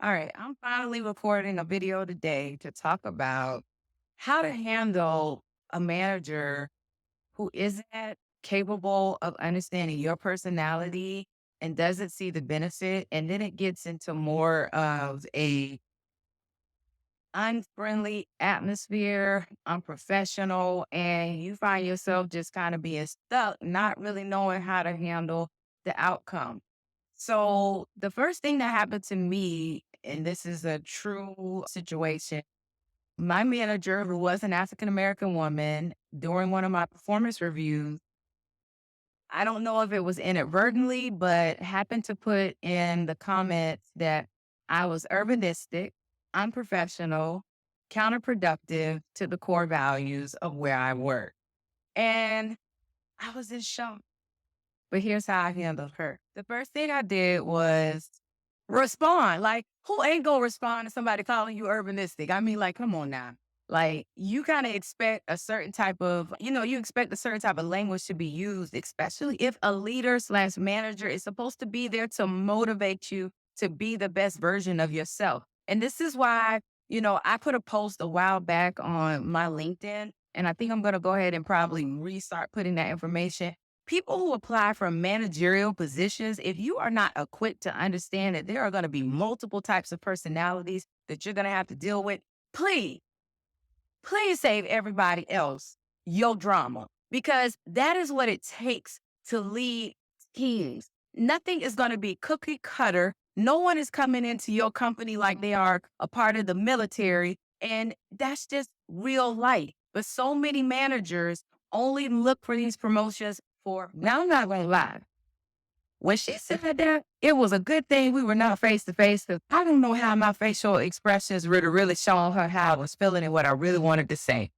All right, I'm finally recording a video today to talk about how to handle a manager who isn't capable of understanding your personality and doesn't see the benefit. And then it gets into more of a unfriendly atmosphere, unprofessional, and you find yourself just kind of being stuck, not really knowing how to handle the outcome. So the first thing that happened to me, and this is a true situation, my manager, who was an African American woman, during one of my performance reviews, I don't know if it was inadvertently, but happened to put in the comments that I was urbanistic, unprofessional, counterproductive to the core values of where I work. And I was in shock. But here's how I handled her. The first thing I did was respond. Like, who ain't gonna respond to somebody calling you urbanistic? I mean, like, come on now. Like, you kind of expect a certain type of, you expect a certain type of language to be used, especially if a leader slash manager is supposed to be there to motivate you to be the best version of yourself. And this is why, I put a post a while back on my LinkedIn, and I think I'm gonna go ahead and probably restart putting that information. People who apply for managerial positions, if you are not equipped to understand that there are going to be multiple types of personalities that you're going to have to deal with, please, please save everybody else your drama, because that is what it takes to lead teams. Nothing is going to be cookie cutter. No one is coming into your company like they are a part of the military. And that's just real life. But so many managers only look for these promotions for, now I'm not going to lie. When she said that, it was a good thing we were not face to face, because I don't know how my facial expressions really showing her how I was feeling and what I really wanted to say.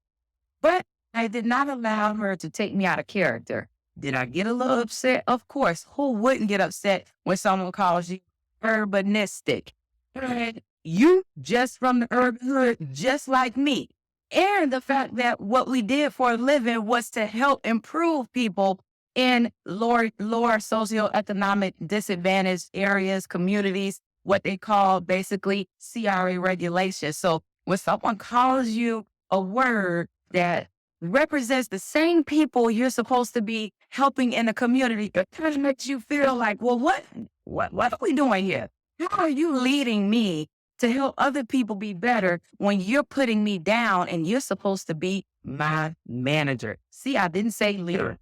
But I did not allow her to take me out of character. Did I get a little upset? Of course. Who wouldn't get upset when someone calls you urbanistic? And you just from the urban hood, just like me. And the fact that what we did for a living was to help improve people in lower socioeconomic disadvantaged areas, communities, what they call basically CRA regulations. So when someone calls you a word that represents the same people you're supposed to be helping in the community, it kind of makes you feel like, well, what are we doing here? How are you leading me to help other people be better when you're putting me down and you're supposed to be my manager? See, I didn't say leader.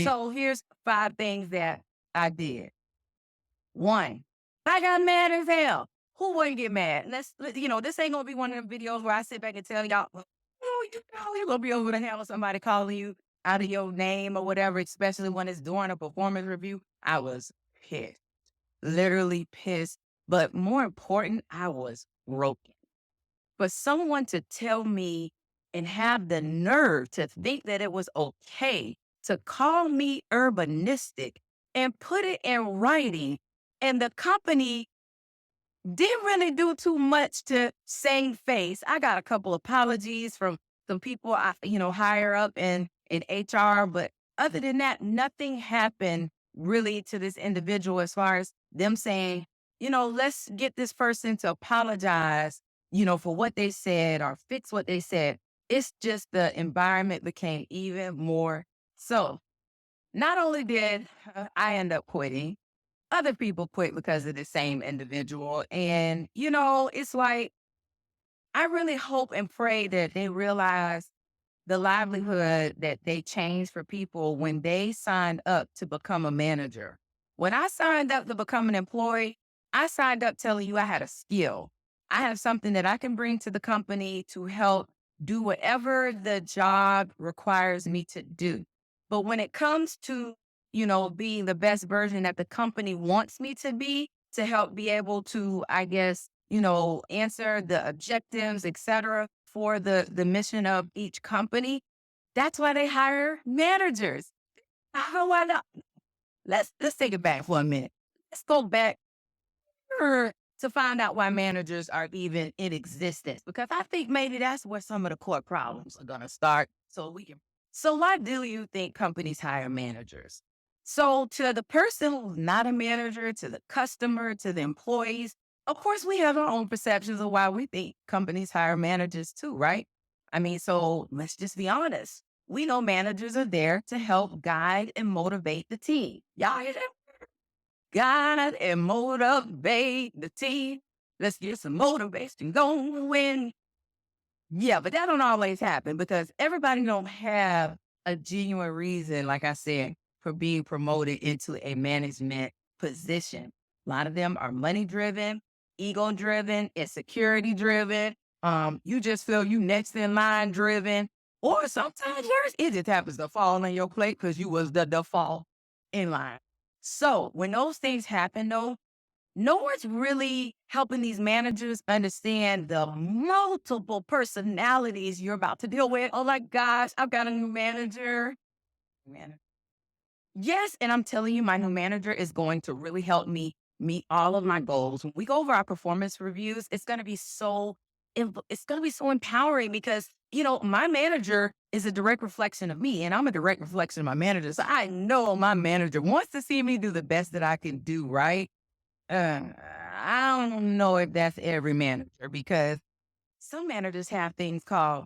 So here's 5 things that I did. 1, I got mad as hell. Who wouldn't get mad? This ain't gonna be one of the videos where I sit back and tell y'all, oh, you're gonna be over to handle somebody calling you out of your name or whatever, especially when it's during a performance review. I was pissed, literally pissed. But more important, I was broken. For someone to tell me and have the nerve to think that it was okay to call me urbanistic and put it in writing, and the company didn't really do too much to save face. I got a couple apologies from some people higher up in HR, but other than that, nothing happened really to this individual as far as them saying, let's get this person to apologize, for what they said or fix what they said. It's just the environment became even more so. Not only did I end up quitting, other people quit because of the same individual. And, it's like, I really hope and pray that they realize the livelihood that they changed for people when they signed up to become a manager. When I signed up to become an employee, I signed up telling you I had a skill. I have something that I can bring to the company to help do whatever the job requires me to do. But when it comes to, being the best version that the company wants me to be, to help be able to, I guess, answer the objectives, et cetera, for the mission of each company, that's why they hire managers. How I know? Let's take it back for a minute. Let's go back to find out why managers are even in existence, because I think maybe that's where some of the core problems are gonna start. So why do you think companies hire managers? So to the person who's not a manager, to the customer, to the employees, Of course, we have our own perceptions of why we think companies hire managers too, right? I mean, so let's just be honest. We know managers are there to help guide and motivate the team. Y'all hear that? Guide and motivate the team. Let's get some motivation going. Yeah, but that don't always happen because everybody don't have a genuine reason, like I said, for being promoted into a management position. A lot of them are money driven, ego driven, insecurity driven. You just feel you next in line driven, or sometimes yours it just happens to fall on your plate because you was the default in line. So when those things happen, though, no one's really helping these managers understand the multiple personalities you're about to deal with. Oh my gosh, I've got a new manager. Man. Yes, and I'm telling you, my new manager is going to really help me meet all of my goals. When we go over our performance reviews, it's going to be it's going to be so empowering because my manager is a direct reflection of me, and I'm a direct reflection of my manager. So I know my manager wants to see me do the best that I can do. Right? Uh, I don't know if that's every manager because some managers have things called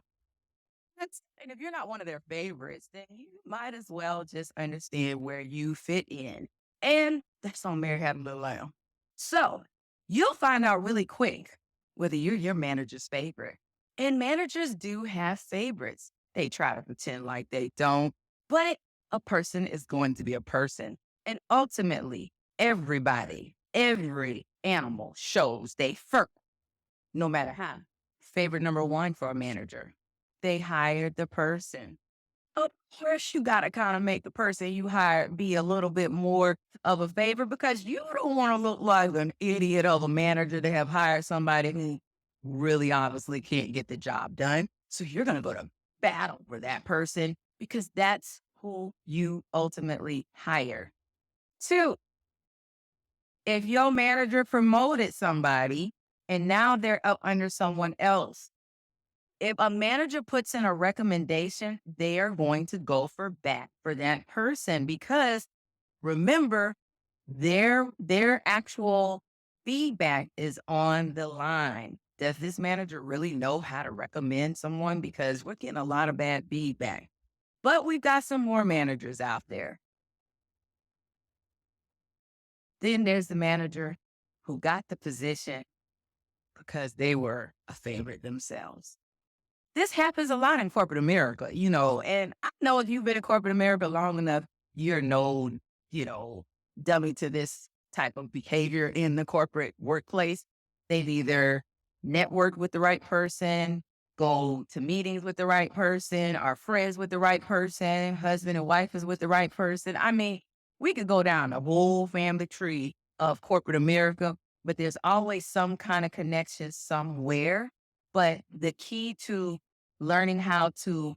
and if you're not one of their favorites, then you might as well just understand where you fit in. And that's on Mary Had a Little Lamb. So you'll find out really quick whether you're your manager's favorite. And managers do have favorites. They try to pretend like they don't, but a person is going to be a person. And ultimately, every animal shows they fur, no matter how. Favorite number one for a manager, they hired the person. Of course, you got to kind of make the person you hired be a little bit more of a favor because you don't want to look like an idiot of a manager to have hired somebody who really obviously can't get the job done. So you're going to go to battle for that person because that's who you ultimately hire. Two, if your manager promoted somebody and now they're up under someone else, if a manager puts in a recommendation, they are going to go for back for that person because remember, their actual feedback is on the line. Does this manager really know how to recommend someone? Because we're getting a lot of bad feedback. But we've got some more managers out there. Then there's the manager who got the position because they were a favorite themselves. This happens a lot in corporate America, and I know if you've been in corporate America long enough, you're no, you know, dummy to this type of behavior in the corporate workplace. They've either networked with the right person, go to meetings with the right person, are friends with the right person, husband and wife is with the right person. I mean, we could go down a whole family tree of corporate America, but there's always some kind of connection somewhere. But the key to learning how to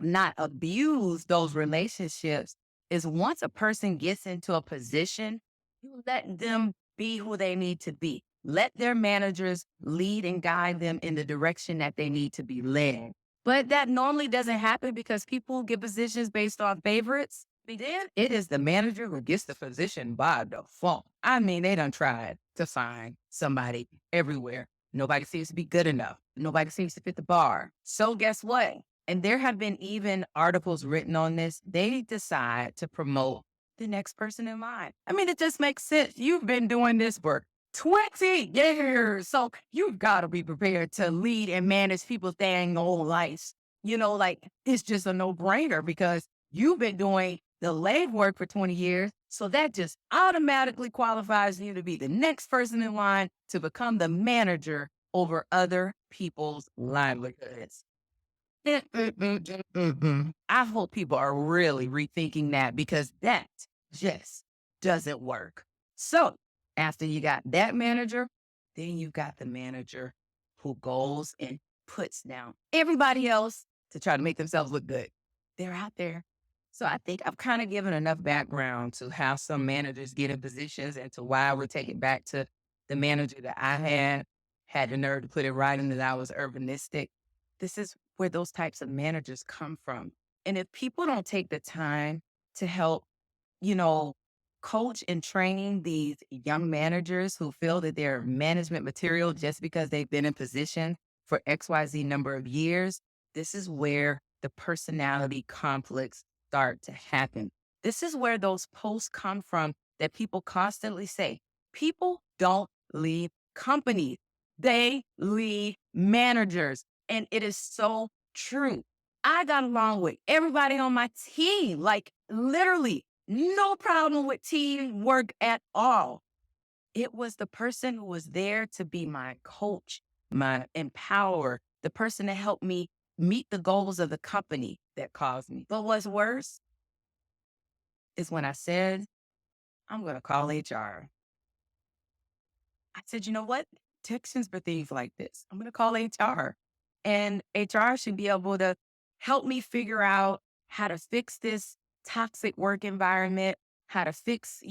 not abuse those relationships is once a person gets into a position, you let them be who they need to be. Let their managers lead and guide them in the direction that they need to be led. But that normally doesn't happen because people get positions based on favorites. But then it is the manager who gets the position by default. I mean, they done tried to find somebody everywhere. Nobody seems to be good enough. Nobody seems to fit the bar. So guess what? And there have been even articles written on this. They decide to promote the next person in line. I mean, it just makes sense. You've been doing this for 20 years. So you've got to be prepared to lead and manage people's dang old lives. Like it's just a no brainer because you've been doing the leg work for 20 years. So that just automatically qualifies you to be the next person in line to become the manager over other people's livelihoods. I hope people are really rethinking that because that just doesn't work. So after you got that manager, then you got the manager who goes and puts down everybody else to try to make themselves look good. They're out there. So I think I've kind of given enough background to how some managers get in positions and to why we're taking back to the manager that I had the nerve to put it right in that I was urbanistic. This is where those types of managers come from. And if people don't take the time to help, you know, coach and training these young managers who feel that they're management material just because they've been in position for XYZ number of years, this is where the personality conflicts start to happen. This is where those posts come from that people constantly say, people don't leave companies, they leave managers. And it is so true. I got along with everybody on my team, like literally no problem with teamwork at all. It was the person who was there to be my coach, my empower, the person to help me meet the goals of the company that caused me. But what's worse is when I said, I'm going to call HR. I said, you know what? Texans for things like this. I'm going to call HR. And HR should be able to help me figure out how to fix this toxic work environment, how to fix,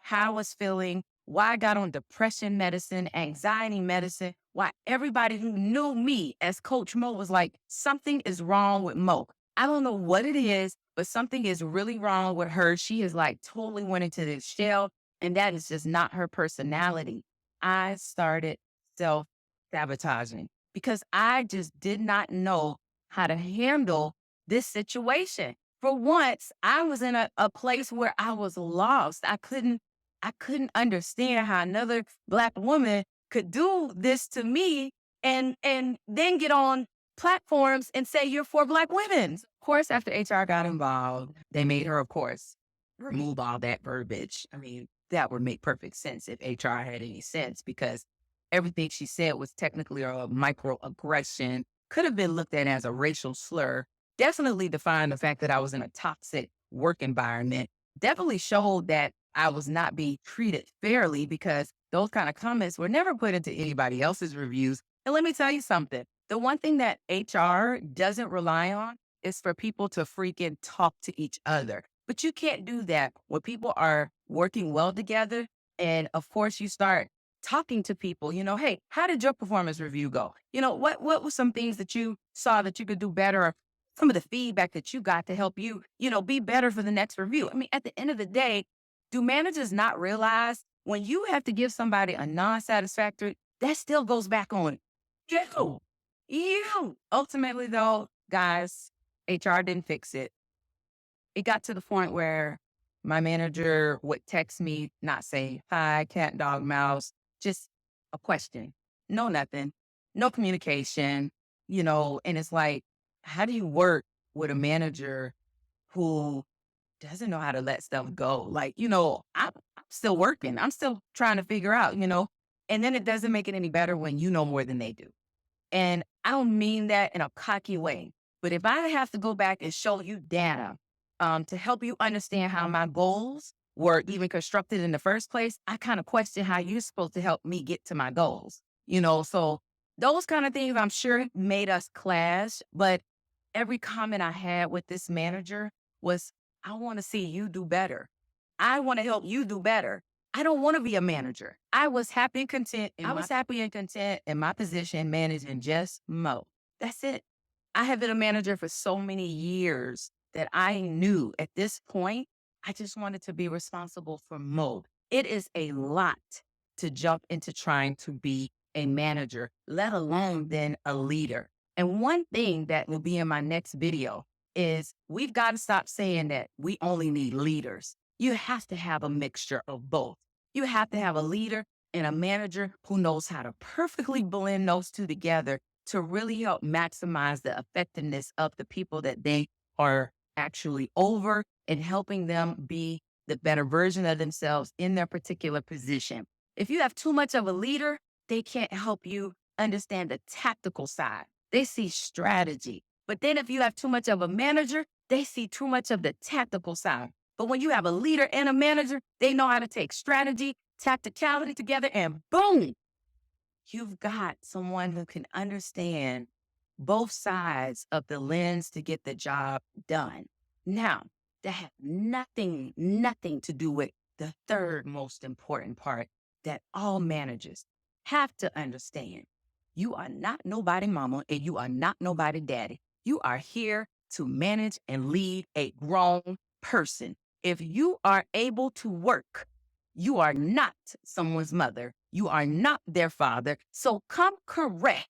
how I was feeling, why I got on depression medicine, anxiety medicine, why everybody who knew me as Coach Mo was like, something is wrong with Mo. I don't know what it is, but something is really wrong with her. She is like totally went into this shell, and that is just not her personality. I started self sabotaging because I just did not know how to handle this situation. For once, I was in a place where I was lost. I couldn't understand how another Black woman could do this to me and then get on platforms and say you're for Black women. Of course, after HR got involved, they made her, of course, remove all that verbiage. I mean, that would make perfect sense if HR had any sense because everything she said was technically a microaggression, could have been looked at as a racial slur, definitely defined the fact that I was in a toxic work environment, definitely showed that I was not being treated fairly because those kind of comments were never put into anybody else's reviews. And let me tell you something. The one thing that HR doesn't rely on is for people to freaking talk to each other. But you can't do that when people are working well together. And of course, you start talking to people, hey, how did your performance review go? What were some things that you saw that you could do better? Or some of the feedback that you got to help you, be better for the next review. I mean, at the end of the day, do managers not realize when you have to give somebody a non-satisfactory, that still goes back on you. You. Ultimately, though, guys, HR didn't fix it. It got to the point where my manager would text me, not say hi, cat, dog, mouse, just a question. No, nothing. No communication, and it's like, how do you work with a manager who doesn't know how to let stuff go? Like, I'm still working. I'm still trying to figure out, and then it doesn't make it any better when you know more than they do. And I don't mean that in a cocky way, but if I have to go back and show you data to help you understand how my goals were even constructed in the first place, I kind of question how you're supposed to help me get to my goals. So those kind of things I'm sure made us clash. But every comment I had with this manager was, I want to see you do better. I want to help you do better. I don't want to be a manager. I was happy and content. I was happy and content in my position managing just Mo. That's it. I have been a manager for so many years that I knew at this point, I just wanted to be responsible for Mo. It is a lot to jump into trying to be a manager, let alone then a leader. And one thing that will be in my next video is we've got to stop saying that we only need leaders. You have to have a mixture of both. You have to have a leader and a manager who knows how to perfectly blend those two together to really help maximize the effectiveness of the people that they are actually over and helping them be the better version of themselves in their particular position. If you have too much of a leader, they can't help you understand the tactical side. They see strategy. But then if you have too much of a manager, they see too much of the tactical side. But when you have a leader and a manager, they know how to take strategy, tacticality together, and boom, you've got someone who can understand both sides of the lens to get the job done. Now, that has nothing to do with the third most important part that all managers have to understand. You are not nobody mama and you are not nobody daddy. You are here to manage and lead a grown person. If you are able to work, you are not someone's mother. You are not their father. So come correct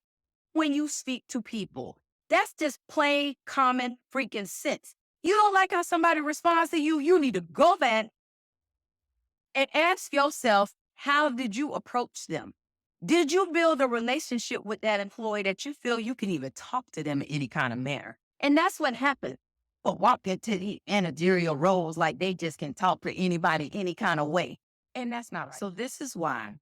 when you speak to people. That's just plain common freaking sense. You don't like how somebody responds to you, you need to go back and ask yourself, how did you approach them? Did you build a relationship with that employee that you feel you can even talk to them in any kind of manner? And that's what happened. But walk into the managerial roles like they just can talk to anybody any kind of way. And that's not right. So this is why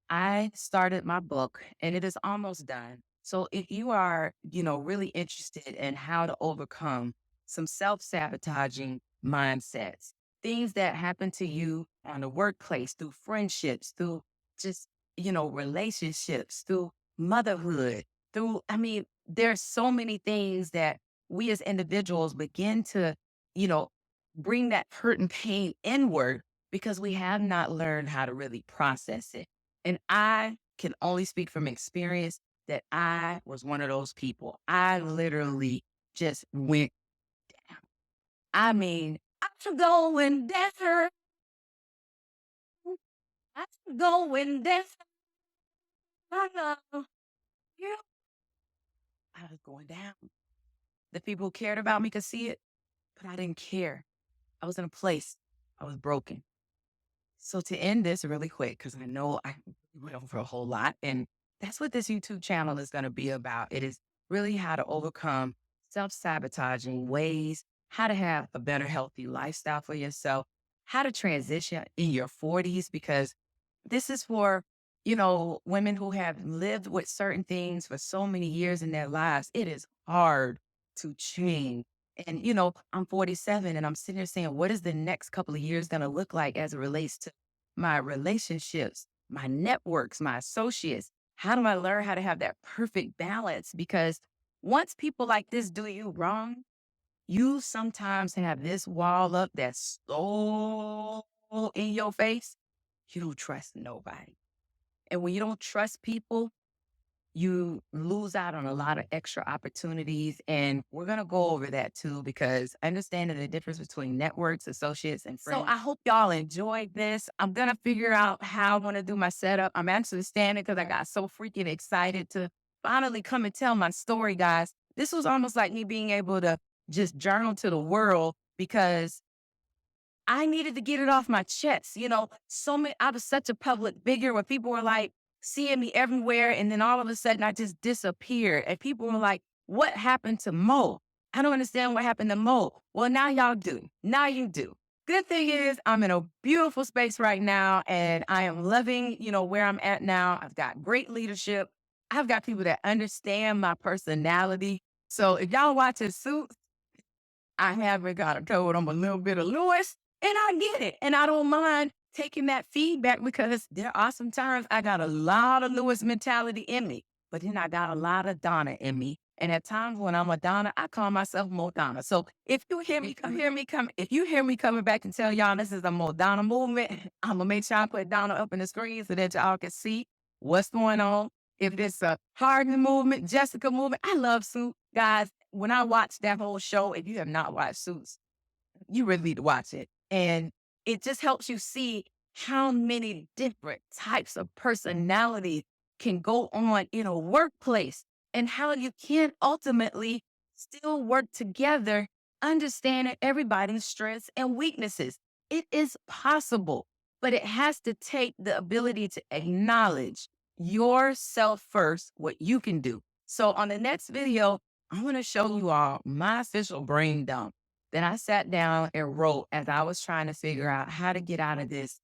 I started my book and it is almost done. So if you are, really interested in how to overcome some self-sabotaging mindsets, things that happen to you on the workplace, through friendships, through just, relationships, through motherhood, there's so many things that we as individuals begin to, you know, bring that hurt and pain inward because we have not learned how to really process it. And I can only speak from experience that I was one of those people. I literally just went, I'm going down. I'm going down. I know. Yeah. I was going down. The people who cared about me could see it, but I didn't care. I was in a place. I was broken. So to end this really quick, because I know I went over a whole lot, and that's what this YouTube channel is going to be about. It is really how to overcome self-sabotaging ways, how to have a better, healthy lifestyle for yourself, how to transition in your 40s, because this is for, women who have lived with certain things for so many years in their lives. It is hard to change. And, I'm 47 and I'm sitting here saying, what is the next couple of years going to look like as it relates to my relationships, my networks, my associates? How do I learn how to have that perfect balance? Because once people like this do you wrong, you sometimes have this wall up that's so in your face, you don't trust nobody. And when you don't trust people, you lose out on a lot of extra opportunities. And we're going to go over that too, because understanding the difference between networks, associates, and friends. So I hope y'all enjoyed this. I'm going to figure out how I'm going to do my setup. I'm actually standing because I got so freaking excited to finally come and tell my story, guys. This was almost like me being able to just journal to the world because I needed to get it off my chest. I was such a public figure where people were like seeing me everywhere. And then all of a sudden I just disappeared. And people were like, what happened to Mo? I don't understand what happened to Mo. Well, now y'all do. Now you do. Good thing is I'm in a beautiful space right now and I am loving, where I'm at now. I've got great leadership. I've got people that understand my personality. So if y'all watching Suits, I haven't got a code. I'm a little bit of Lewis, and I get it. And I don't mind taking that feedback because there are some times I got a lot of Lewis mentality in me, but then I got a lot of Donna in me. And at times when I'm a Donna, I call myself Modonna. So if you hear me if you hear me coming back and tell y'all this is a Modonna movement, I'm gonna make sure I put Donna up in the screen so that y'all can see what's going on. If it's a Harden movement, Jessica movement, I love Sue. Guys, when I watched that whole show, if you have not watched Suits, you really need to watch it. And it just helps you see how many different types of personality can go on in a workplace and how you can ultimately still work together, understanding everybody's strengths and weaknesses. It is possible, but it has to take the ability to acknowledge yourself first, what you can do. So on the next video, I'm going to show you all my official brain dump that I sat down and wrote as I was trying to figure out how to get out of this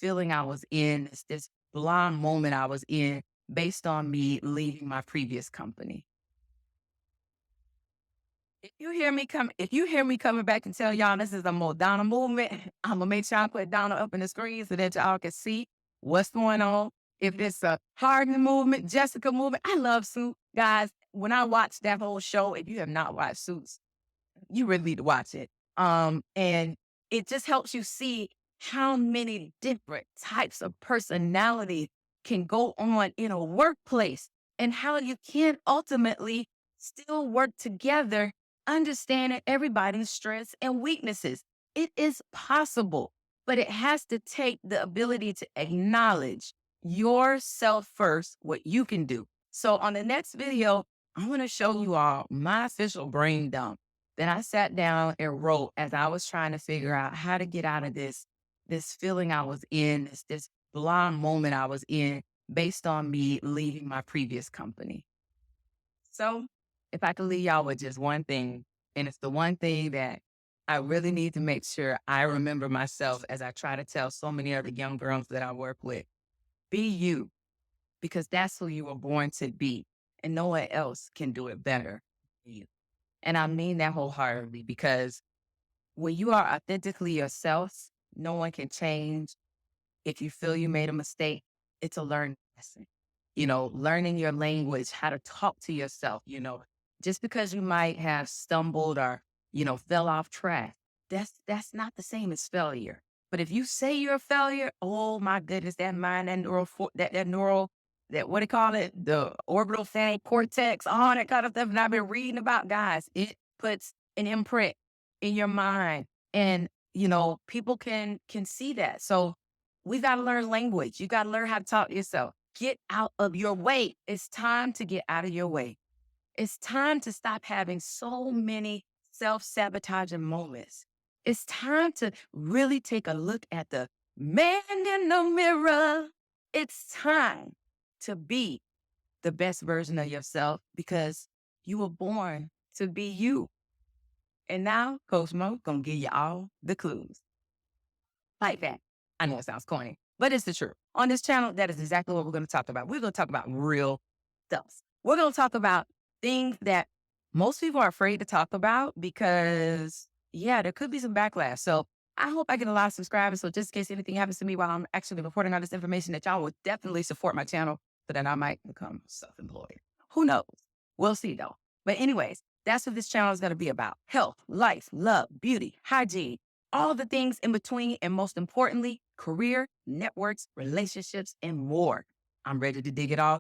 feeling I was in, this blind moment I was in based on me leaving my previous company. If you hear me coming back and tell y'all this is a Modonna movement, I'm gonna make sure I put Donna up in the screen so that y'all can see what's going on. If it's a Harden movement, Jessica movement, I love Suits. Guys, when I watched that whole show, if you have not watched Suits, you really need to watch it. And it just helps you see how many different types of personality can go on in a workplace and how you can ultimately still work together, understanding everybody's strengths and weaknesses. It is possible, but it has to take the ability to acknowledge yourself first, what you can do. So on the next video, I'm going to show you all my official brain dump that I sat down and wrote as I was trying to figure out how to get out of this feeling I was in, this blind moment I was in based on me leaving my previous company. So if I could leave y'all with just one thing, and it's the one thing that I really need to make sure I remember myself as I try to tell so many other young girls that I work with, be you, because that's who you were born to be, and no one else can do it better than you. And I mean that wholeheartedly, because when you are authentically yourself, no one can change. If you feel you made a mistake, it's a learning lesson. Learning your language, how to talk to yourself, just because you might have stumbled or, fell off track, that's not the same as failure. But if you say you're a failure, oh my goodness, that mind, that neural, that neural, that what do you call it? The orbital thing, cortex, all that kind of stuff. And I've been reading about, guys, it puts an imprint in your mind. And, people can see that. So we got to learn language. You got to learn how to talk to yourself. Get out of your way. It's time to get out of your way. It's time to stop having so many self-sabotaging moments. It's time to really take a look at the man in the mirror. It's time to be the best version of yourself because you were born to be you. And now Coach Mo gonna give you all the clues. Like that. I know it sounds corny, but it's the truth. On this channel, that is exactly what we're going to talk about. We're going to talk about real stuff. We're going to talk about things that most people are afraid to talk about because, yeah, there could be some backlash. So I hope I get a lot of subscribers. So just in case anything happens to me while I'm actually reporting on this information, that y'all will definitely support my channel so that I might become self-employed. Who knows? We'll see though. But anyways, that's what this channel is going to be about. Health, life, love, beauty, hygiene, all the things in between, and most importantly, career, networks, relationships, and more. I'm ready to dig it all